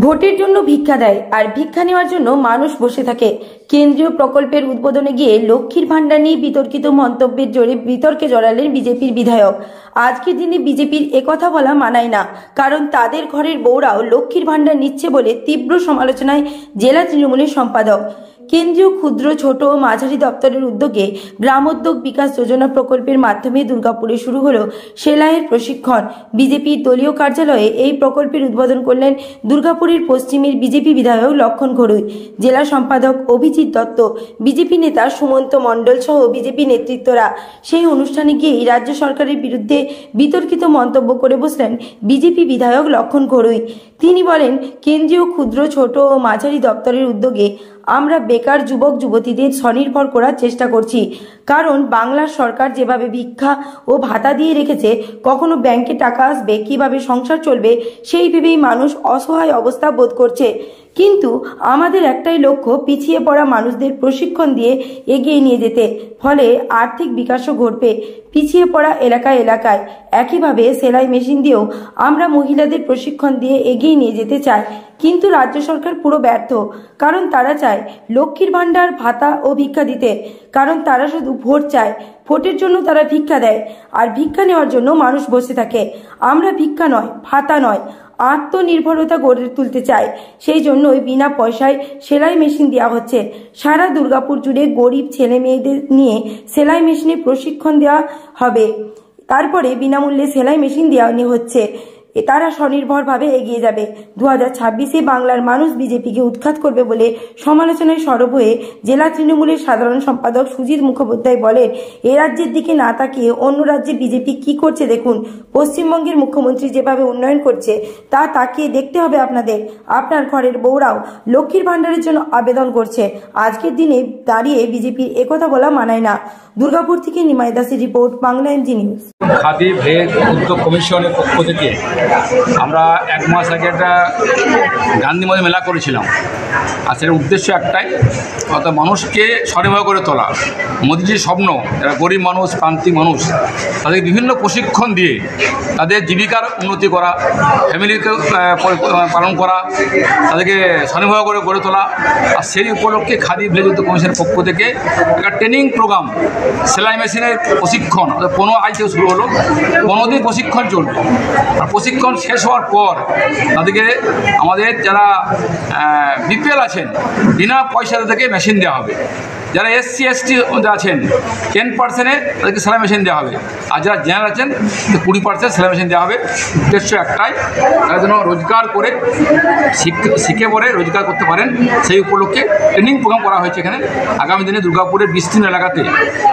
ভোটের জন্য ভিক্ষা দেয় আর ভিক্ষা নেওয়ার জন্য মানুষ বসে থাকে। কেন্দ্রীয় প্রকল্পের উদ্বোধনে গিয়ে লক্ষ্মীর ভান্ডার নিয়ে বিতর্কিত মন্তব্যের জোরে বিতর্কে জড়ালেন বিজেপির বিধায়ক। আজকের দিনে বিজেপির একথা বলা মানায় না, কারণ তাদের ঘরের বউরাও লক্ষ্মীর ভান্ডার নিচ্ছে বলে তীব্র সমালোচনায় জেলা তৃণমূলের সম্পাদক। কেন্দ্রীয় ক্ষুদ্র, ছোট ও মাঝারি দপ্তরের উদ্যোগে গ্রামোদ্যোগ বিকাশ যোজনা প্রকল্পের মাধ্যমে দুর্গাপুরে শুরু হলো সেলাইয়ের প্রশিক্ষণ। বিজেপির দলীয় কার্যালয়ে এই প্রকল্পের উদ্বোধন করলেন দুর্গাপুরের পশ্চিমের বিজেপি বিধায়ক লক্ষণ ঘড়ুই, জেলা সম্পাদক অভিজিৎ দত্ত, বিজেপি নেতা সুমন্ত মণ্ডল সহ বিজেপি নেতৃত্বরা। সেই অনুষ্ঠানে গিয়েই রাজ্য সরকারের বিরুদ্ধে বিতর্কিত মন্তব্য করে বসলেন বিজেপি বিধায়ক লক্ষণ ঘড়ুই। তিনি বলেন, কেন্দ্রীয় ক্ষুদ্র, ছোট ও মাঝারি দপ্তরের উদ্যোগে আমরা বেকার যুবক যুবতীদের স্বনির্ভর করার চেষ্টা করছি, কারণ বাংলার সরকার যেভাবে ভিক্ষা ও ভাতা দিয়ে রেখেছে, কখনো ব্যাংকে টাকা আসবে, কিভাবে সংসার চলবে সেই ভেবেই মানুষ অসহায় অবস্থা বোধ করছে। কিন্তু আমাদের একটাই লক্ষ্য, পিছিয়ে পড়া মানুষদের প্রশিক্ষণ দিয়ে এগিয়ে নিয়ে যেতে, ফলে আর্থিক বিকাশও ঘটবে পিছিয়ে পড়া এলাকায় এলাকায়। একইভাবে সেলাই মেশিন দিয়েও আমরা মহিলাদের প্রশিক্ষণ দিয়ে এগিয়ে নিয়ে যেতে চাই, কিন্তু রাজ্য সরকার পুরো ব্যর্থ, কারণ তারা চায় লক্ষ্মীর ভান্ডার, ভাতা ও ভিক্ষা দিতে, কারণ তারা শুধু ভোট চায়। ভোটের জন্য তারা ভিক্ষা দেয় আর ভিক্ষা নেওয়ার জন্য মানুষ বসে থাকে। আমরা ভিক্ষা নয়, ভাতা নয়, আত্মনির্ভরতা গড়ে তুলতে চাই। সেই জন্যই বিনা পয়সায় সেলাই মেশিন দেওয়া হচ্ছে। সারা দুর্গাপুর জুড়ে গরিব ছেলে মেয়েদের নিয়ে সেলাই মেশিনে প্রশিক্ষণ দেওয়া হবে, তারপরে বিনামূল্যে সেলাই মেশিন দেওয়া হচ্ছে। তারা স্বনির্ভরভাবে এগিয়ে যাবে। 2026-এ বাংলার মানুষ বিজেপিকে উৎখাত করবে বলে সমালোচনায় সরব হয়ে জেলা তৃণমূলের সাধারণ সম্পাদক সুজিত মুখোপাধ্যায় বলেন, এ রাজ্যের দিকে না তাকিয়ে অন্য রাজ্যে বিজেপি কি করছে দেখুন। পশ্চিমবঙ্গের মুখ্যমন্ত্রী যেভাবে উন্নয়ন করছে তা তাকিয়ে দেখতে হবে আপনাদের। আপনার ঘরের বউরাও লক্ষ্মীর ভান্ডারের জন্য আবেদন করছে। আজকের দিনে দাঁড়িয়ে বিজেপির একথা বলা মানায় না। দুর্গাপুর থেকে নিমাই দাসের report, Bangla MG news. Khadi ভেদ উদ্যোগ কমিশনের পক্ষ থেকে আমরা এক মাস আগে একটা গান্ধী মঞ্চে মেলা করেছিলাম, আর সেটার উদ্দেশ্য একটাই, অর্থাৎ মানুষকে স্বনির্ভর করে তোলা। মোদিজির স্বপ্ন, যারা গরিব মানুষ, প্রান্তিক মানুষ, তাদেরকে বিভিন্ন প্রশিক্ষণ দিয়ে তাদের জীবিকার উন্নতি করা, ফ্যামিলিকে পালন করা, তাদেরকে স্বনির্ভর করে গড়ে তোলা। আর সেই উপলক্ষে খাদি ভেদ উদ্যোগ কমিশনের পক্ষ থেকে একটা ট্রেনিং প্রোগ্রাম, সেলাই মেশিনের প্রশিক্ষণ 15 আজ থেকে শুরু হলো। 15 দিন প্রশিক্ষণ চলবে। আর প্রশিক্ষণ শেষ হওয়ার পর তাদেরকে আমাদের যারা বিপিএল আছেন, বিনা পয়সা থেকে মেশিন দেওয়া হবে। যারা SC ST আছেন 10%-এ তাদেরকে সেলাই মেশিন দেওয়া হবে, আর যারা জেনারেল আছেন 20% সেলাই মেশিন দেওয়া হবে। উদ্দেশ্য একটাই, তারা যেন রোজগার করে শিখে পরে রোজগার করতে পারেন, সেই উপলক্ষে ট্রেনিং প্রোগ্রাম করা হয়েছে এখানে। আগামী দিনে দুর্গাপুরের বিস্তীর্ণ এলাকাতে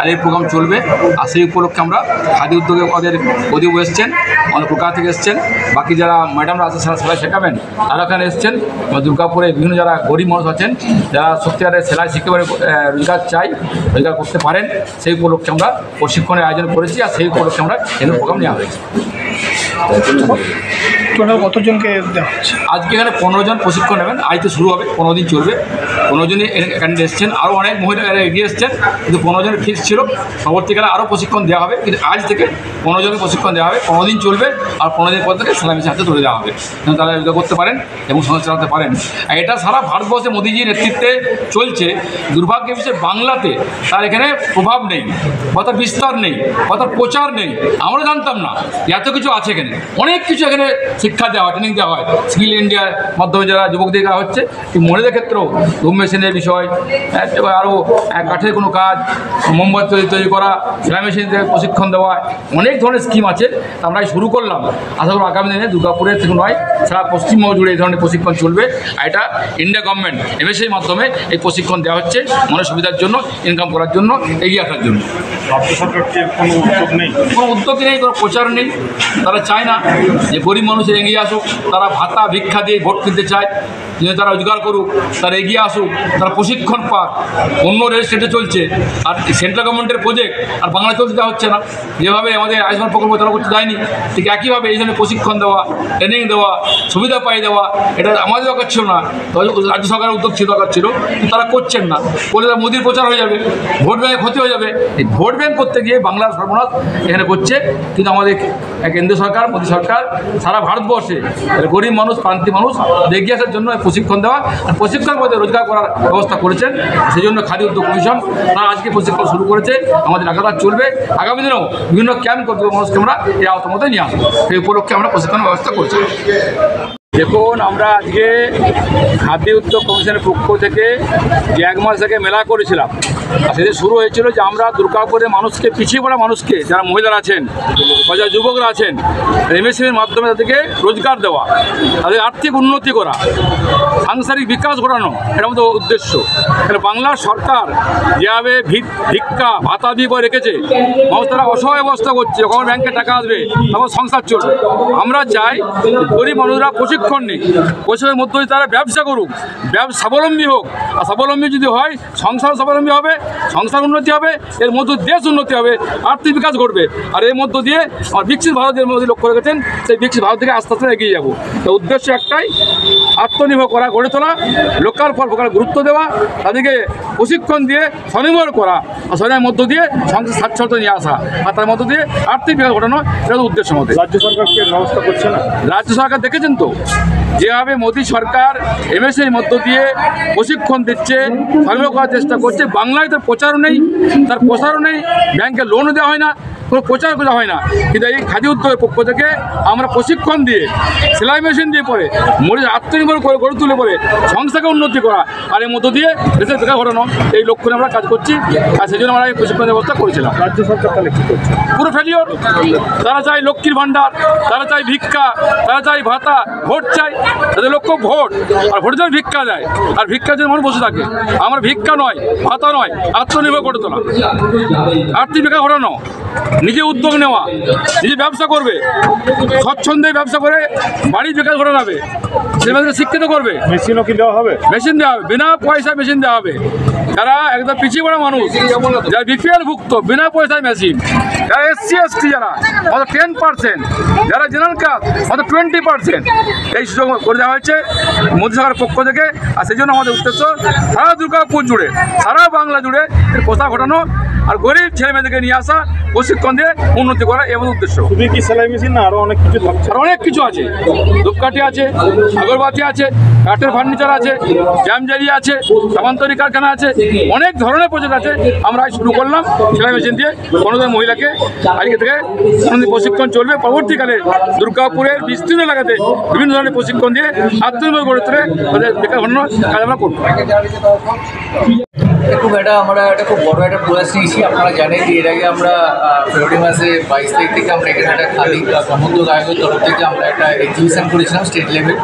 আর এই প্রোগ্রাম চলবে। আর সেই উপলক্ষে আমরা খাদি উদ্যোগে আমাদের অধিবাবু এসছেন, আমাদের কলকাতা থেকে এসছেন, বাকি যারা ম্যাডামরা আছে সেলাই শেখাবেন তারা এখানে এসছেন। দুর্গাপুরে বিভিন্ন যারা গরিব মানুষ আছেন, যারা সত্যিকারের সেলাই শিখতে পারে, রোজগার চাই, রোজগার করতে পারেন, সেই উপলক্ষে আমরা প্রশিক্ষণের আয়োজন করেছি। আর সেই উপলক্ষে আমরা এই প্রোগ্রাম নেওয়া হয়েছে। টোটাল কতজনকে দেওয়া হচ্ছে? আজকে এখানে 15 জন প্রশিক্ষণ নেবেন। আজ তো শুরু হবে, 15 দিন চলবে। 15 জনই এখানে এসছেন, আরও অনেক মহিলারা এগিয়ে এসছেন, কিন্তু 15 জনের ফিক্স ছিল। পরবর্তীকালে আরও প্রশিক্ষণ দেওয়া হবে, কিন্তু আজ থেকে 15 জনকে প্রশিক্ষণ দেওয়া হবে। 15 দিন চলবে, আর 15 দিন পর থেকে সেলাই মেশিন হাতে তুলে দেওয়া হবে, যেন তারা রোজগার করতে পারেন এবং সংসার চালাতে পারেন। আর এটা সারা ভারতবর্ষে মোদিজির নেতৃত্বে চলছে। দুর্ভাগ্যের বিষয়ে বাংলাতে তার এখানে প্রভাব নেই, কথা বিস্তার নেই, কথা প্রচার নেই। আমরা জানতাম না এত কিছু আছে এখানে, অনেক কিছু এখানে শিক্ষা দেওয়া হয়, ট্রেনিং দেওয়া হয়। স্কিল ইন্ডিয়ার মাধ্যমে যারা যুবকদের দেওয়া হচ্ছে, মহিলাদের ক্ষেত্রেও ধূম মেশিনের বিষয়, আরও কাঠের কোনো কাজ, মোমবাতি তৈরি করা, সেলাই মেশিন প্রশিক্ষণ দেওয়া, অনেক ধরনের স্কিম আছে। আমরা শুরু করলাম। আশা করি আগামী দিনে দুর্গাপুরের থেকে নয়, সারা পশ্চিমবঙ্গ জুড়ে এই ধরনের প্রশিক্ষণ চলবে। আর এটা ইন্ডিয়া গভর্নমেন্ট MSIর মাধ্যমে এই প্রশিক্ষণ দেওয়া হচ্ছে, মানুষের সুবিধার জন্য, ইনকাম করার জন্য, এগিয়ে আসার জন্য। রাজ্য সরকারকে কোনো উদ্যোগ নেই, কোনো উদ্যোগ নেই, কোনো প্রচার নেই। তারা চায় না যে গরিব মানুষের এগিয়ে আসুক। তারা ভাতা ভিক্ষা দিয়ে ভোট কিনতে চায়, যে তারা রোজগার করুক, তারা এগিয়ে আসুক, তারা প্রশিক্ষণ পাক। অন্য রেল স্টেটে চলছে, আর সেন্ট্রাল গভর্নমেন্টের প্রজেক্ট আর বাংলা চলতে দেওয়া হচ্ছে না। যেভাবে আমাদের আয়ুষ্মান প্রকল্প তারা করতে যায়নি, ঠিক একইভাবে এই ধরনের প্রশিক্ষণ দেওয়া, ট্রেনিং দেওয়া, সুবিধা পাই দেওয়া, এটা আমাদের দরকার ছিল না। রাজ্য সরকারের উদ্যোগ ছিল, দরকার ছিল, কিন্তু তারা করছেন না। করলে মোদির প্রচার হয়ে যাবে, ভোট ব্যাংকে ক্ষতি হয়ে যাবে। এই ভোট প্রিভেন্ট করতে গিয়ে বাংলার সর্বনাশ এখানে করছে। কিন্তু আমাদের কেন্দ্রীয় সরকার, মোদী সরকার সারা ভারতবর্ষে গরিব মানুষ, প্রান্তিক মানুষ এগিয়ে আসার জন্য প্রশিক্ষণ দেওয়া আর প্রশিক্ষণ মধ্যে রোজগার করার ব্যবস্থা করেছেন। সেই জন্য খাদি উদ্যোগ কমিশন তারা আজকে প্রশিক্ষণ শুরু করেছে। আমাদের লাগাতার চলবে, আগামী দিনেও বিভিন্ন ক্যাম্প করতে মানুষকে আমরা এই আওতার মধ্যে নিয়ে আসবো। সেই উপলক্ষে আমরা প্রশিক্ষণ ব্যবস্থা করছি। দেখুন, আমরা আজকে খাদি উদ্যোগ কমিশনের পক্ষ থেকে যে 1 মাস আগে মেলা করেছিলাম, আর সেদিন শুরু হয়েছিল যে আমরা দুর্গাপুরে মানুষকে, পিছিয়ে পড়া মানুষকে, যারা মহিলারা আছেন বা যারা যুবকরা আছেন, এমএসএমইর মাধ্যমে তাদেরকে রোজগার দেওয়া, তাদের আর্থিক উন্নতি করা, সাংসারিক বিকাশ ঘটানো, এটা আমাদের উদ্দেশ্য। বাংলার সরকার যেভাবে ভিক্ষা ভাতা দিয়ে করে রেখেছে, মানুষ তারা অসহায় অবস্থা করছে, যখন ব্যাংকে টাকা আসবে তখন সংসার চলবে। আমরা চাই গরিব মানুষরা প্রশিক্ষণ নিক, প্রশিক্ষণের মধ্য দিয়ে তারা ব্যবসা করুক, স্বাবলম্বী হোক। আর স্বাবলম্বী যদি হয়, সংসার স্বাবলম্বী হবে, সংসার উন্নতি হবে, এর মধ্য দেশ উন্নতি হবে, আর্থিক বিকাশ ঘটবে। আর এর মধ্য দিয়ে আমার বিকশিত ভারতের মধ্যে লক্ষ্য রেখেছেন, সেই বিকশিত ভারত থেকে আস্তে আস্তে এগিয়ে যাবো। তো উদ্দেশ্য একটাই, আত্মনির্ভর করা, গড়ে তোলা, লোকাল ফল ফোকাল গুরুত্ব দেওয়া, তাদেরকে প্রশিক্ষণ দিয়ে স্বনির্ভর করা, আর স্বনির্ভরের মধ্য দিয়ে সংসার স্বাচ্ছন্দ্য নিয়ে আসা, আর তার মধ্য দিয়ে আর্থিক বিকাশ ঘটানো, এটা উদ্দেশ্য মধ্যে। রাজ্য সরকারকে ব্যবস্থা করছে না? রাজ্য সরকার দেখেছেন তো যেভাবে মোদী সরকার এমএসএর মধ্য দিয়ে প্রশিক্ষণ দিচ্ছে, স্বনির্ভর করার চেষ্টা করছে। বাংলায় তার প্রচারও নেই, তার প্রসারও নেই, ব্যাংকে লোনও দেওয়া হয় না, কোনো প্রচার করা হয় না। কিন্তু এই খাদি উদ্যোগের পক্ষ থেকে আমরা প্রশিক্ষণ দিয়ে, সেলাই মেশিন দিয়ে পরে মহিলা আত্মনির্ভর করে গড়ে তুলে পরে সংস্থাকে উন্নতি করা, আর এর মধ্য দিয়ে দেশের বিকাশ ঘটানো, এই লক্ষ্য নিয়ে আমরা কাজ করছি। আর সেই জন্য আমরা এই প্রশিক্ষণ ব্যবস্থা করেছিলাম। রাজ্য সরকার তাহলে কী করছে? পুরো ফেলিওর। তারা চায় লক্ষ্মীর ভাণ্ডার, তারা চায় ভিক্ষা, তারা চায় ভাতা, ভোট চাই, তাদের লক্ষ্য ভোট। আর ভোটের জন্য ভিক্ষা দেয়, আর ভিক্ষার জন্য মানুষ বসে থাকে। আমার ভিক্ষা নয়, ভাতা নয়, আত্মনির্ভর করে তোলা, আর্থিক বিকাশ ঘটানো, নিজে উদ্যোগ নেওয়া, নিজে ব্যবসা করবে, স্বচ্ছন্দে ব্যবসা করে বাড়ির বিকাশ ঘটাবে, ছেলেমেয়েদের শিক্ষিত করবে। মেশিনও কি দেওয়া হবে? মেশিন দেওয়া হবে, বিনা পয়সায় মেশিন দেওয়া হবে। যারা একদম পিছিয়ে পড়া মানুষ, যারা বিপিএল ভুক্ত, বিনা পয়সায় মেশিন। যারা SC ST, যারা মাত্র 10%, যারা জেনারেল কাস্ট মাত্র 20%, এই সুযোগ করে দেওয়া হয়েছে মোদী সরকারের পক্ষ থেকে। আর সেই জন্য আমাদের উদ্দেশ্য সারা দুর্গাপুর জুড়ে, সারা বাংলা জুড়ে এর প্রসার ঘটানো, আর গরিব ছেলে মেয়েদেরকে নিয়ে আসা, প্রশিক্ষণ দিয়ে উন্নতি করা, এই আমাদের উদ্দেশ্য। শুধু কি সেলাই মেশিন না, আরও অনেক কিছু থাকছে? আর অনেক কিছু আছে, ধূপকাঠি আছে, আগরবাতি আছে, কাঠের ফার্নিচার আছে, জামজারি আছে, সামান্তরিক কারখানা আছে, অনেক ধরনের প্রজেক্ট আছে। আমরা শুরু করলাম সেলাই মেশিন দিয়ে। কোনো মহিলাকে আজকে থেকে প্রশিক্ষণ চলবে। পরবর্তীকালে দুর্গাপুরের বিস্তীর্ণ এলাকাতে বিভিন্ন ধরনের প্রশিক্ষণ দিয়ে আত্মনির্ভর গড়ে তুলে তাদের বেকার ঘটানোর কাজ আমরা করবো। আমরা একটা খুব বড় একটা প্রয়াস নিয়েছি। আপনারা জানেন যে এর আগে আমরা ফেব্রুয়ারি মাসে 22 তারিখ থেকে আমরা এখানে একটা খাদি গ্রামোদ্যোগ আয়োগের তরফ থেকে আমরা একটা এক্সিবিশন করেছিলাম স্টেট লেভেল,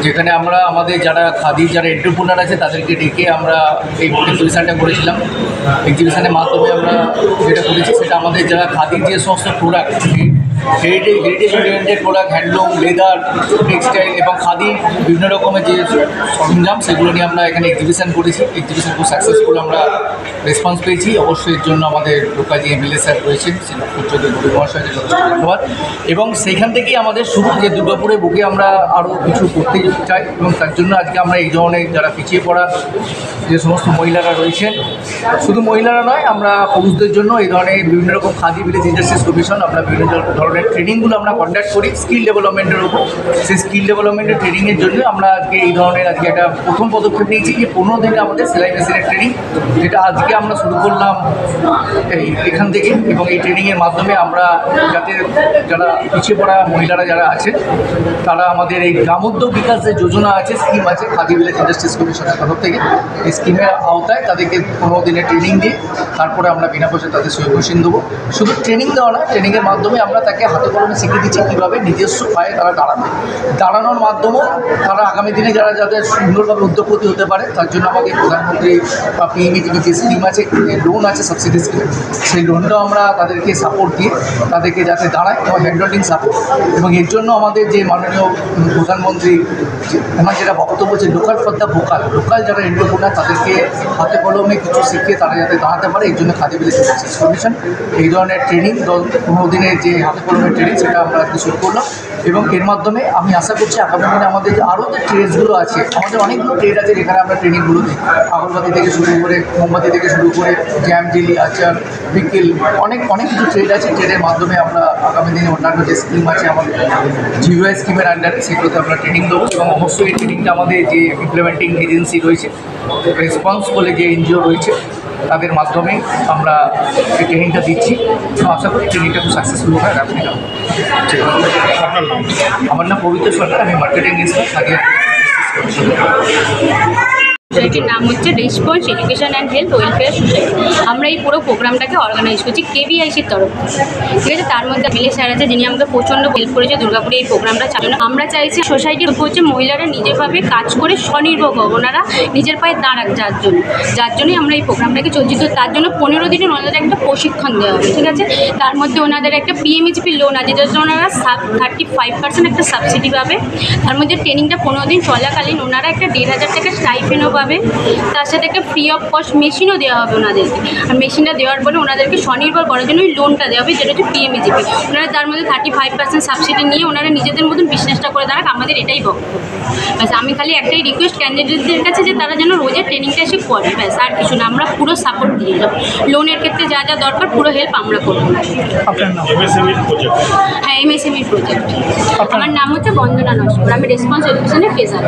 যেখানে আমরা আমাদের যারা খাদির যারা এন্টারপ্রেনার আছে তাদেরকে ডেকে আমরা এই এক্সিবিশনটা করেছিলাম। এক্সিবিশনের মাধ্যমে আমরা যেটা করেছি সেটা আমাদের যারা খাদির যে সমস্ত product, heritage oriented product, handloom, leather, textile এবং খাদির বিভিন্ন রকমের যে সরঞ্জাম, সেগুলো নিয়ে আমরা এখানে এক্সিবিশন করেছি। এক্সিবিশন খুব সাকসেসফুল আমরা রেসপন্স পেয়েছি। অবশ্যই এর জন্য আমাদের লোকাল যে MLA স্যার রয়েছেন, শ্রী গরিব মহাশয়কে যথেষ্ট ধন্যবাদ। এবং সেইখান থেকেই আমাদের শুরু, যে দুর্গাপুরের বুকে আমরা আরও কিছু করতে চাই, এবং তার জন্য আজকে আমরা এই ধরনের যারা পিছিয়ে পড়া যে সমস্ত মহিলারা রয়েছেন, শুধু মহিলারা নয়, আমরা পুরুষদের জন্য এই ধরনের বিভিন্ন রকম খাদি ভিলেজ ইন্ডাস্ট্রিজ কমিশন, আমরা বিভিন্ন ধরনের ট্রেনিংগুলো আমরা কন্ডাক্ট করি স্কিল ডেভেলপমেন্টের উপর। সেই স্কিল ডেভেলপমেন্টের ট্রেনিংয়ের জন্য আমরা আজকে এই ধরনের আজকে একটা প্রথম পদক্ষেপ নিয়েছি, যে 15 দিনে আমাদের সেলাই মেশিনের ট্রেনিং, যেটা আজকে আমরা শুরু করলাম এখান থেকে। এবং এই ট্রেনিংয়ের মাধ্যমে আমরা যাতে যারা পিছিয়ে পড়া মহিলারা যারা আছে, তারা আমাদের এই গ্রামোদ্যোগ বিকাশ যে যোজনা আছে, স্কিম আছে খাদি ভিলেজ ইন্ডাস্ট্রিজ কমিশনের তরফ থেকে, এই স্কিমের আওতায় তাদেরকে 15 দিনের ট্রেনিং দিই। তারপরে আমরা বিনা পয়সায় তাদের সই মেশিন দেবো। শুধু ট্রেনিং দেওয়া না, ট্রেনিংয়ের মাধ্যমে আমরা তাকে হাতে কলমে শিখিয়ে দিচ্ছি কীভাবে নিজস্ব পায়ে তারা দাঁড়ানোর মাধ্যমেও তারা আগামী দিনে যারা যাদের সুন্দরভাবে উদ্যোগপতি হতে পারে, তার জন্য আমাদের প্রধানমন্ত্রী বা PMEGP যে স্কিম আছে, লোন আছে, সাবসিডি স্কিম, সেই লোনটাও আমরা তাদেরকে সাপোর্ট দিয়ে তাদেরকে যাতে দাঁড়ায়, এবং হ্যান্ড হোল্ডিং সাপোর্ট। এবং এর জন্য আমাদের যে মাননীয় প্রধানমন্ত্রী ওনার যেটা বক্তব্য, যে local for the vocal, local যারা এন্টারপ্রেনার তাদেরকে হাতে কলমে কিছু শিখিয়ে তারা যাতে দাঁড়াতে পারে, এই জন্য খাদি ভিলেজ ইন্ডাস্ট্রিজ কমিশন এই ধরনের ট্রেনিং 15 দিনের যে হাতে কলমের ট্রেনিং, সেটা আমরা আজকে শুরু করলাম। এবং এর মাধ্যমে আমি আশা করছি আগামী দিনে আমাদের যে আরও যে ট্রেডসগুলো আছে, আমাদের অনেকগুলো ট্রেড আছে যেখানে আমরা ট্রেনিংগুলো দিই, আগরবাতি থেকে শুরু করে, মোমবাতি থেকে শুরু করে, জ্যাম, জেলি, আচার, বিকেল, অনেক কিছু ট্রেড আছে। ট্রেডের মাধ্যমে আমরা আগামী দিনে অন্যান্য যে স্কিম আছে আমাদের জিওআই স্কিমের আন্ডারে, সেগুলোতে আমরা ট্রেনিং দেবো। এবং অবশ্যই এই ট্রেনিংটা আমাদের যে ইমপ্লিমেন্টিং এজেন্সি রয়েছে, রেসপন্স বলে যে এনজিও রয়েছে, তাদের মাধ্যমে আমরা এই ট্রেনিংটা দিচ্ছি। আশা করি ট্রেনিংটা খুব সাকসেসফুল হবে আগামী দিনে। আপনার নাম? আমার নাম পবিত্র সরকার, আমি মার্কেটিং ইনস্পেক্টর আগে। সোসাইটির নাম হচ্ছে response education and health welfare society. আমরা এই পুরো প্রোগ্রামটাকে অর্গানাইজ করছি কেভিআইসির তরফ থেকে, ঠিক আছে। তার মধ্যে মিলে স্যার আছে, যিনি আমাকে প্রচণ্ড হেল্প করেছে দুর্গাপুরে এই প্রোগ্রামটা চালানো। আমরা চাইছি সোসাইটির হচ্ছে মহিলারা নিজেরভাবে কাজ করে স্বনির্ভর হোক, ওনারা নিজের পায়ে দাঁড়াক, যার জন্যই আমরা এই প্রোগ্রামটাকে চলছি। তো তার জন্য 15 দিনের ওনাদের একটা প্রশিক্ষণ দেওয়া হবে, ঠিক আছে। তার মধ্যে ওনাদের একটা পিএমএইচপি লোন আছে, যার জন্য ওনারা 35% একটা সাবসিডি পাবে। তার মধ্যে ট্রেনিংটা 15 দিন চলাকালীন ওনারা একটা 1,500 টাকা স্টাইপেন্ডও পাবে। তার সাথে একটা ফ্রি অফ কস্ট মেশিনও দেওয়া হবে ওনাদেরকে। আর মেশিনটা দেওয়ার পরে ওনাদেরকে স্বনির্ভর করার জন্য ওই লোনটা দেওয়া হবে, যেটা হচ্ছে পিএমএইচপি। ওনারা তার মধ্যে 35% সাবসিডি নিয়ে ওনারা নিজেদের মতন বিজনেসটা করে দাঁড়াক, আমাদের এটাই বক্তব্য। ব্যাস আমি খালি একটাই রিকোয়েস্ট ক্যান্ডিডেটদের কাছে যে তারা যেন রোজের ট্রেনিংটা এসে করে, ব্যাস আর কিছু না। আমরা পুরো সাপোর্ট দিয়ে যাবো, লোনের ক্ষেত্রে যা দরকার পুরো হেল্প আমরা করবো। আপনার নাম? MSME project. হ্যাঁ, এমএসএমই প্রজেক্ট। আমার নাম হচ্ছে বন্দনা নস্কর, আমি রেসপন্স এডুকেশনের ফেজার।